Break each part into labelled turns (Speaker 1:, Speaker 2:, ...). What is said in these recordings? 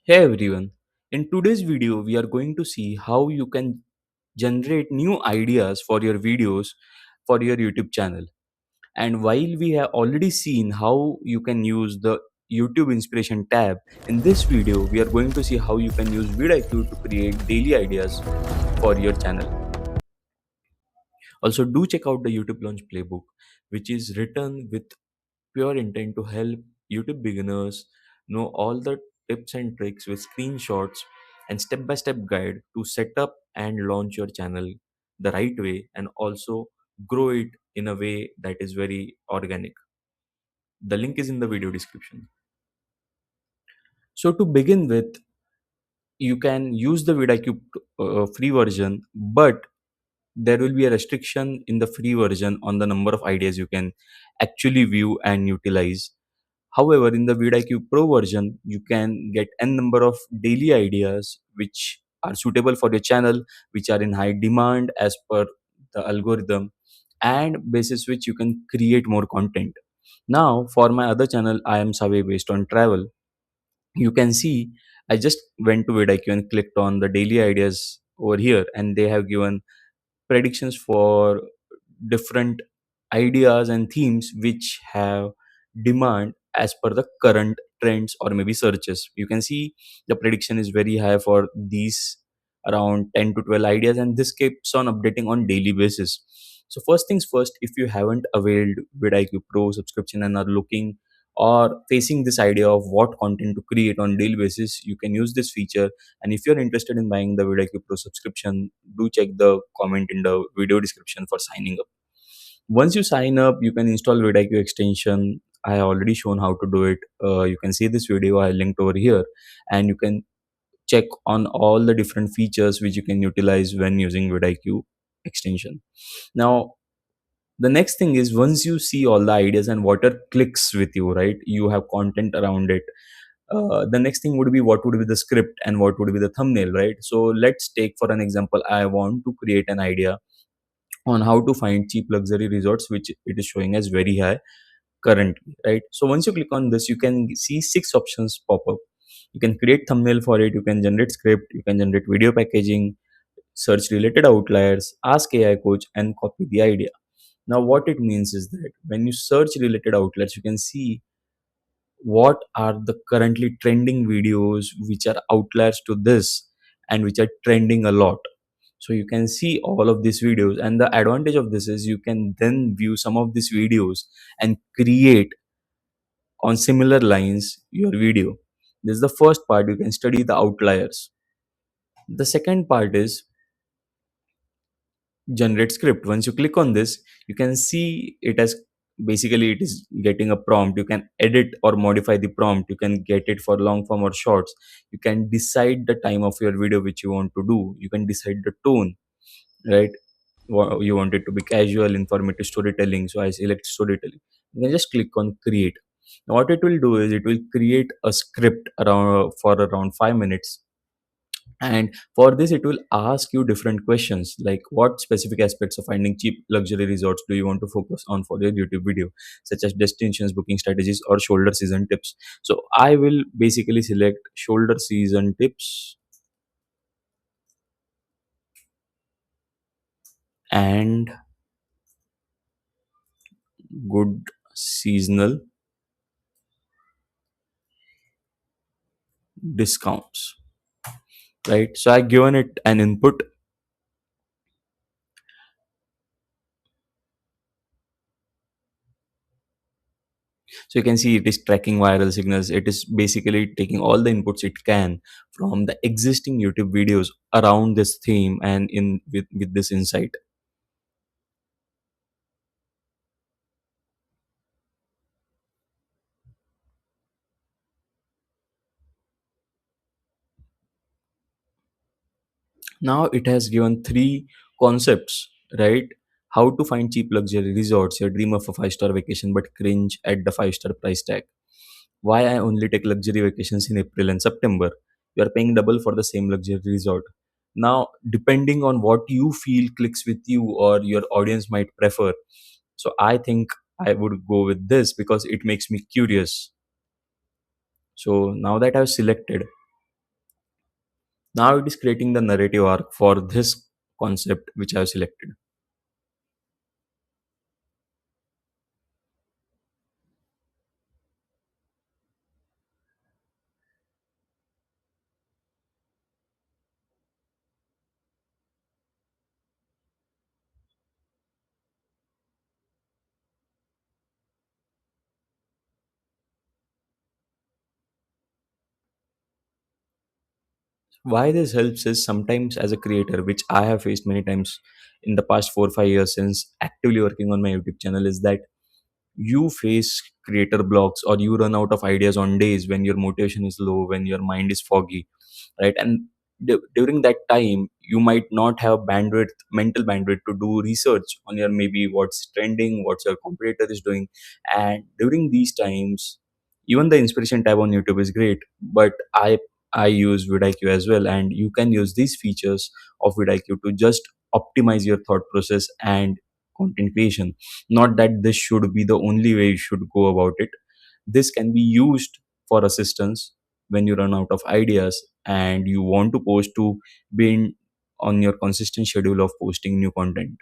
Speaker 1: Hey everyone, in today's video we are going to see how you can generate new ideas for your videos for your YouTube channel. And while we have already seen how you can use the YouTube inspiration tab, in this video we are going to see how you can use vidIQ to create daily ideas for your channel. Also do check out the YouTube launch playbook, which is written with pure intent to help YouTube beginners know all the tips and tricks with screenshots and step by step guide to set up and launch your channel the right way and also grow it in a way that is very organic. The link is in the video description. So, to begin with, you can use the vidIQ free version, but there will be a restriction in the free version on the number of ideas you can actually view and utilize. However, in the vidIQ Pro version, you can get n number of daily ideas which are suitable for your channel, which are in high demand as per the algorithm, and basis which you can create more content. Now, for my other channel, I am Saave based on travel. You can see I just went to vidIQ and clicked on the daily ideas over here, and they have given predictions for different ideas and themes which have demand as per the current trends or maybe searches. You can see the prediction is very high for these around 10 to 12 ideas, and this keeps on updating on daily basis. So first things first, if you haven't availed vidIQ Pro subscription and are looking or facing this idea of what content to create on daily basis, you can use this feature. And if you're interested in buying the vidIQ Pro subscription, do check the comment in the video description for signing up. Once you sign up, you can install vidIQ extension. I have already shown how to do it. You can see this video I linked over here, and you can check on all the different features which you can utilize when using vidIQ extension. Now, the next thing is, once you see all the ideas and water clicks with you, right, you have content around it. The next thing would be what would be the script and what would be the thumbnail, right? So let's take for an example, I want to create an idea on how to find cheap luxury resorts which it is showing as very high currently, right? So once you click on this, you can see six options pop up. You can create thumbnail for it, you can generate script, you can generate video packaging, search related outliers, ask AI coach, and copy the idea. Now what it means is that when you search related outlets, you can see what are the currently trending videos which are outliers to this and which are trending a lot. So you can see all of these videos, and the advantage of this is you can then view some of these videos and create on similar lines your video. This is the first part, you can study the outliers. The second part is generate script. Once you click on this, you can see it as basically it is getting a prompt. You can edit or modify the prompt, you can get it for long form or shorts. You can decide the time of your video which you want to do, you can decide the tone, right? You want it to be casual, informative, storytelling, so I select storytelling. You can just click on create. Now what it will do is it will create a script around for around 5 minutes, and for this it will ask you different questions like what specific aspects of finding cheap luxury resorts do you want to focus on for your YouTube video, such as destinations, booking strategies, or shoulder season tips. So I will basically select shoulder season tips and good seasonal discounts, right? So I given it an input. So you can see it is tracking viral signals. It is basically taking all the inputs it can from the existing YouTube videos around this theme and in with this insight. Now it has given three concepts, right? How to find cheap luxury resorts, your dream of a five-star vacation but cringe at the five-star price tag. Why I only take luxury vacations in April and September. You are paying double for the same luxury resort. Now, depending on what you feel clicks with you or your audience might prefer. So I think I would go with this because it makes me curious. So now that I've selected, Now it is creating the narrative arc for this concept which I have selected. Why this helps is sometimes as a creator, which I have faced many times in the past 4 or 5 years since actively working on my YouTube channel, is that you face creator blocks or you run out of ideas on days when your motivation is low, when your mind is foggy, right? And during that time you might not have bandwidth, mental bandwidth, to do research on your maybe what's trending, what's your competitor is doing. And during these times, even the inspiration tab on YouTube is great, but I use vidIQ as well, and you can use these features of vidIQ to just optimize your thought process and content creation. Not that this should be the only way you should go about it. This can be used for assistance when you run out of ideas and you want to post to be on your consistent schedule of posting new content.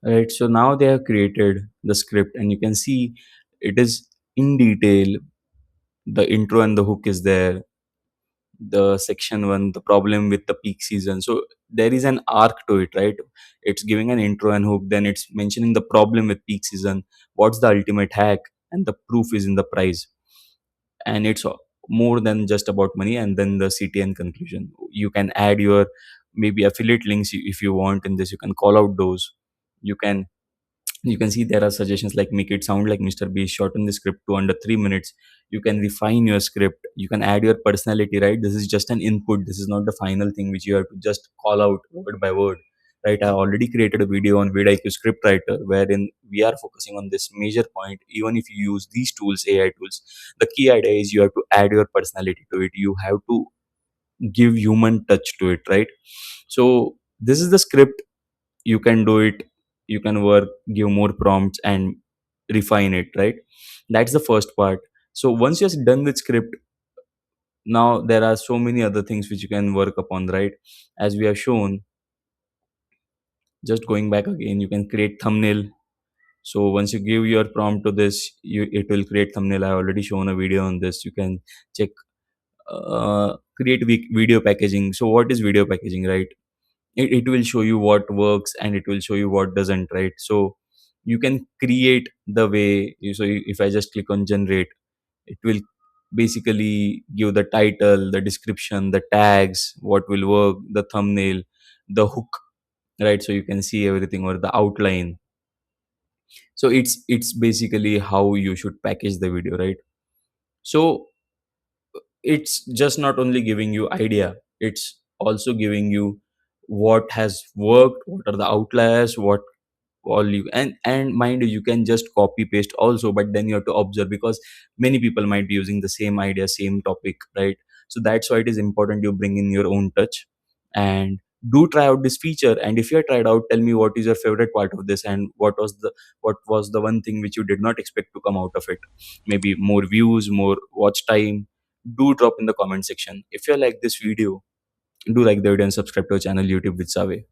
Speaker 1: Right. So now they have created the script, and you can see it is in detail. The intro and the hook is there. The section one, the problem with the peak season. So there is an arc to it, right? It's giving an intro and hook, then it's mentioning the problem with peak season, what's the ultimate hack, and the proof is in the price. And it's more than just about money. And then the CTN conclusion. You can add your maybe affiliate links if you want in this. You can call out those. You can you can see there are suggestions like make it sound like Mr. Beast, shorten the script to under 3 minutes. You can refine your script, you can add your personality, right? This is just an input, this is not the final thing which you have to just call out word by word, right? I already created a video on vidIQ script writer wherein we are focusing on this major point. Even if you use these tools, AI tools, the key idea is you have to add your personality to it, you have to give human touch to it, right? So this is the script. You can do it, you can work, give more prompts and refine it, right? That's the first part. So once you're done with script, now there are so many other things which you can work upon, right? As we have shown, just going back again, you can create thumbnail. So once you give your prompt to this, it will create thumbnail. I already shown a video on this, you can check. Create video packaging. So what is video packaging, right? It will show you what works and it will show you what doesn't, right? So you can create the way so if I just click on generate, it will basically give the title, the description, the tags, what will work, the thumbnail, the hook, right? So you can see everything, or the outline. So it's basically how you should package the video, right? So it's just not only giving you idea, it's also giving you what has worked, what are the outliers, what all you, and mind you, you can just copy paste also, but then you have to observe because many people might be using the same idea, same topic, right? So that's why it is important you bring in your own touch. And do try out this feature, and if you have tried out, tell me what is your favorite part of this, and what was the one thing which you did not expect to come out of it. Maybe more views, more watch time. Do drop in the comment section. If you like this video, do like the video and subscribe to our channel YouTube with Saave.